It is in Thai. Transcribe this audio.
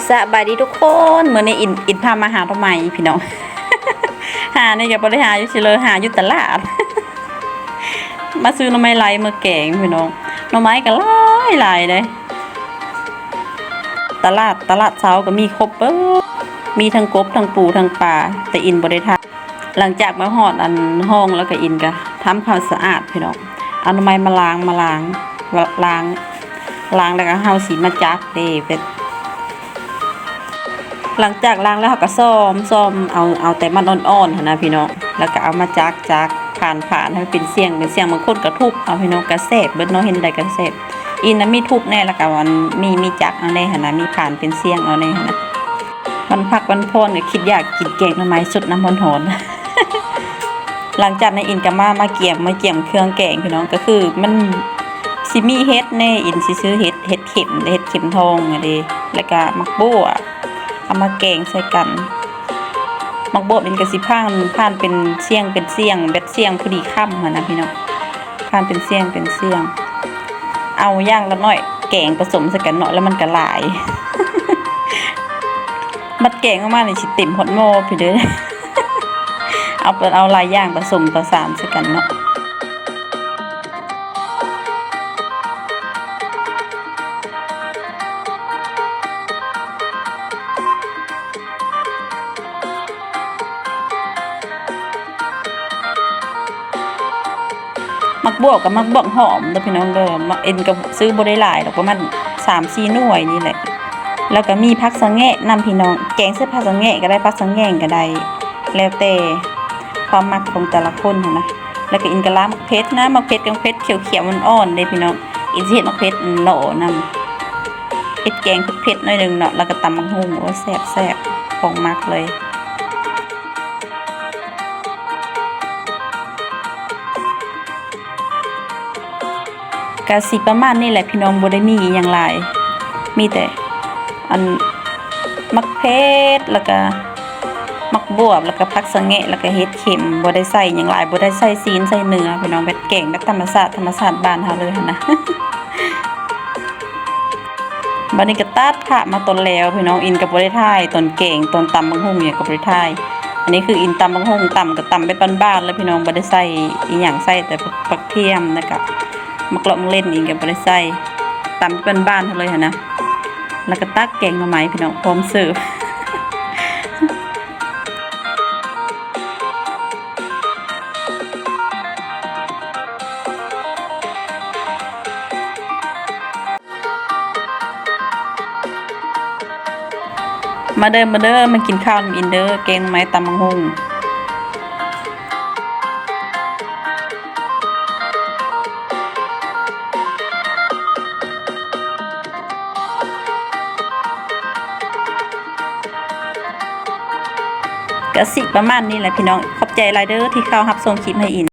สบายดีทุกคนเหมือนในอินพามาหาทำไมพี่น้อง หาในกับบริหารอยู่เฉลยหาอยู่ตลาด มาซื้อหน่อไม้ไร้มาแกงพี่น้องหน่อไม้ก็หลายเลยตลาดเช้าก็มีครบมีทั้งกบทั้งปูทั้งปลาแต่อินบริทาหลังจากมาหอดอันห้องแล้วก็อินก็ทำความสะอาดพี่น้องเอาหน่อไม้มาล้างแล้วก็เฮาสีมาจักเด้เป็ดหลังจากล้างแล้วเขาก็ซ่อมเอาแต่มันอ่อนๆนะพี่น้องแล้วก็เอามาจักผ่านให้เป็นเสียงบางคนก็ทุบเอาพี่น้องกระเสบเบิดเนาะเห็นใดกระเสบอินนะมีทุบแน่แล้วก็มันมีจักเอาแน่หั่นนะมีผ่านเป็นเสียงเอาแน่หั่นนะวันพักวันพรก็คิดอยากกินแกงหน่อไม้สุดน้ำร้อนๆ หลังจากนั้นอินก็มาเกี่ยมเครื่องแกงพี่น้องก็คือมันสิมีเฮ็ดแน่อินสิซื้อเฮ็ดเข็มทองอะเด้แล้วก็มักโบ้เอามาแกงใส่กันมักโบเป็นกระสิผ่านเป็นเสียงเบ็ดเสียงพอดีค่ำนะพี่น้องผ่านเป็นเสียงเอาย่างละหน่อยแกงผสมใส่กันเนาะแล้วมันก็หลาย มัดแกงออกมาเนี่ยสิเต็มฮอตหม้อพี่เด้อ เอาหลายอย่างผสมประสานใส่กันเนาะมักบวกกับมักบวกหอมเด้อพี่น้องเด้อมักเอ็นกับซื้อบ่ได้หลายดอกประมาณ 3-4 หน่วยนี่แหละแล้วก็มีผักสะแงะนำพี่น้องแกงใส่ผักสะแงะก็ได้ผักสะแงงก็ได้แล้วแต่ความมักของแต่ละคนนะแล้วก็อินกะลามักเพชรนะมักเพชรกับเพชรเขียวๆอ่อนๆเด้พี่น้องอินสิเฮ็ดมักเพชรโหลนำเฮ็ดแกงเผ็ดๆหน่อยนึงเนาะแล้วก็ตำบักหุ่งโอ้แซ่บๆของมักเลยกะสิประมาณนี้แหละพี่น้องบ่ได้มีอย่างหลายมีแต่อันมักเพชรแล้วก็มักบวบแล้วก็ผักสะแงะแล้วก็เห็ดเข็มบ่ได้ใส่หยังหลายบ่ได้ใส่ซีนใส่เนื้อพี่น้องแบบแกงแบบธรรมชาติบ้านเฮาเลยหั่นนะ บัดนี้ก็ตัดผ่ามาต้นแล้วพี่น้องอินก็บ่ได้ถ่ายต้นแกงต้นตำบักหุ่งเนี่ยก็บ่ได้ถ่ายอันนี้คืออินตำบักหุ่งตำก็ตำแบบบ้านๆแล้วพี่น้องบ่ได้ใส่อีหยังใส่แต่ผักเทียมนะครับมักเลาะมักเล่นอีกก็บ่ได้ใส่ตำเป็นบ้านเท่าเลยหั่นนะแล้วก็ตักแกงหน่อไม้พี่น้องพร้อมเสิร์ฟ มาเด้อมากินข้าวอินเดอร์แกงหน่อไม้ตำบักหุ่งกะสิประมาณนี้แหละพี่น้องขอบใจหลายเด้อที่เข้ารับชมคลิปให้อิน